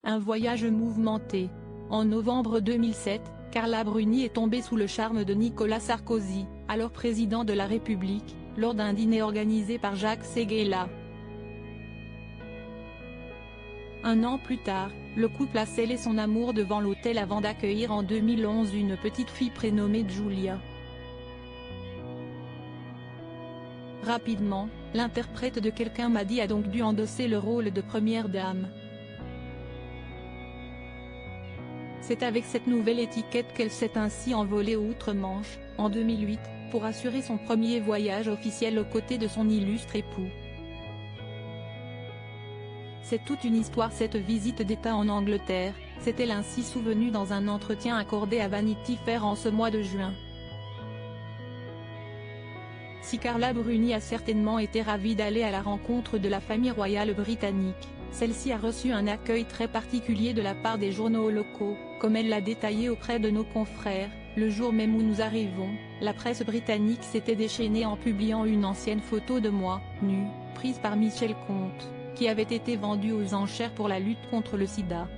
Un voyage mouvementé. En novembre 2007, Carla Bruni est tombée sous le charme de Nicolas Sarkozy, alors président de la République, lors d'un dîner organisé par Jacques Séguéla. Un an plus tard, le couple a scellé son amour devant l'autel avant d'accueillir en 2011 une petite fille prénommée Giulia. Rapidement, l'interprète de Quelqu'un m'a dit a donc dû endosser le rôle de première dame. C'est avec cette nouvelle étiquette qu'elle s'est ainsi envolée outre-Manche, en 2008, pour assurer son premier voyage officiel aux côtés de son illustre époux. C'est toute une histoire cette visite d'État en Angleterre, s'est-elle ainsi souvenue dans un entretien accordé à Vanity Fair en ce mois de juin. Si Carla Bruni a certainement été ravie d'aller à la rencontre de la famille royale britannique, celle-ci a reçu un accueil très particulier de la part des journaux locaux, comme elle l'a détaillé auprès de nos confrères. Le jour même où nous arrivons, la presse britannique s'était déchaînée en publiant une ancienne photo de moi, nue, prise par Michel Comte, qui avait été vendue aux enchères pour la lutte contre le sida.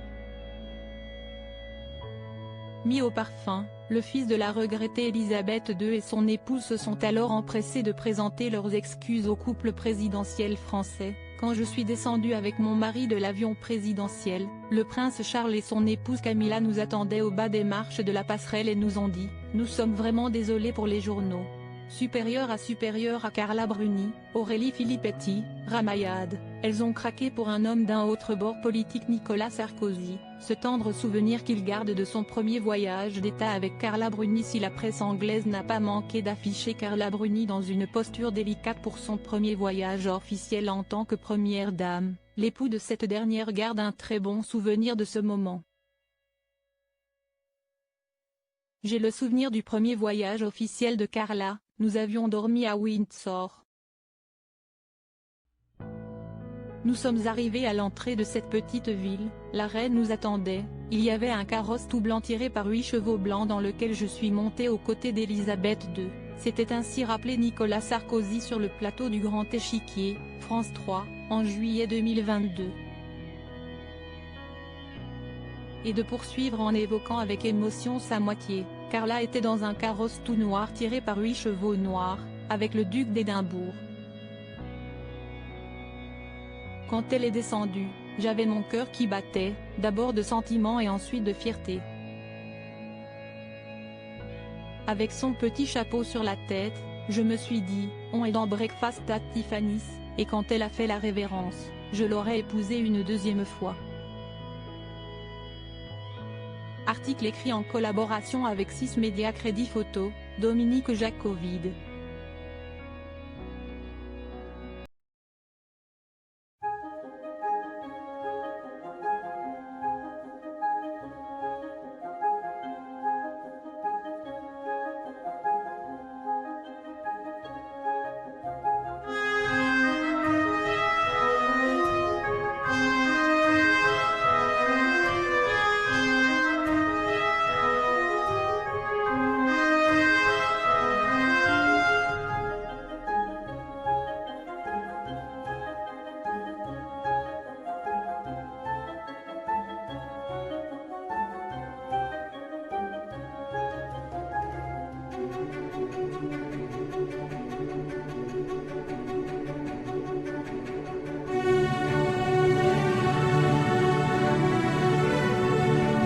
Mis au parfum, le fils de la regrettée Elisabeth II et son épouse se sont alors empressés de présenter leurs excuses au couple présidentiel français. Quand je suis descendu avec mon mari de l'avion présidentiel, le prince Charles et son épouse Camilla nous attendaient au bas des marches de la passerelle et nous ont dit « Nous sommes vraiment désolés pour les journaux ». Supérieure à Carla Bruni, Aurélie Filippetti, Ramayad, elles ont craqué pour un homme d'un autre bord politique Nicolas Sarkozy, ce tendre souvenir qu'il garde de son premier voyage d'État avec Carla Bruni. Si la presse anglaise n'a pas manqué d'afficher Carla Bruni dans une posture délicate pour son premier voyage officiel en tant que première dame, l'époux de cette dernière garde un très bon souvenir de ce moment. J'ai le souvenir du premier voyage officiel de Carla, nous avions dormi à Windsor. Nous sommes arrivés à l'entrée de cette petite ville, la reine nous attendait, il y avait un carrosse tout blanc tiré par 8 chevaux blancs dans lequel je suis montée aux côtés d'Elisabeth II, s'était ainsi rappelé Nicolas Sarkozy sur le plateau du Grand Échiquier, France 3, en juillet 2022. Et de poursuivre en évoquant avec émotion sa moitié, Carla était dans un carrosse tout noir tiré par 8 chevaux noirs, avec le duc d'Édimbourg. Quand elle est descendue, j'avais mon cœur qui battait, d'abord de sentiment et ensuite de fierté. Avec son petit chapeau sur la tête, je me suis dit, on est dans Breakfast at Tiffany's, et quand elle a fait la révérence, je l'aurais épousée une deuxième fois. Article écrit en collaboration avec 6 médias Crédit Photo, Dominique Jacovide.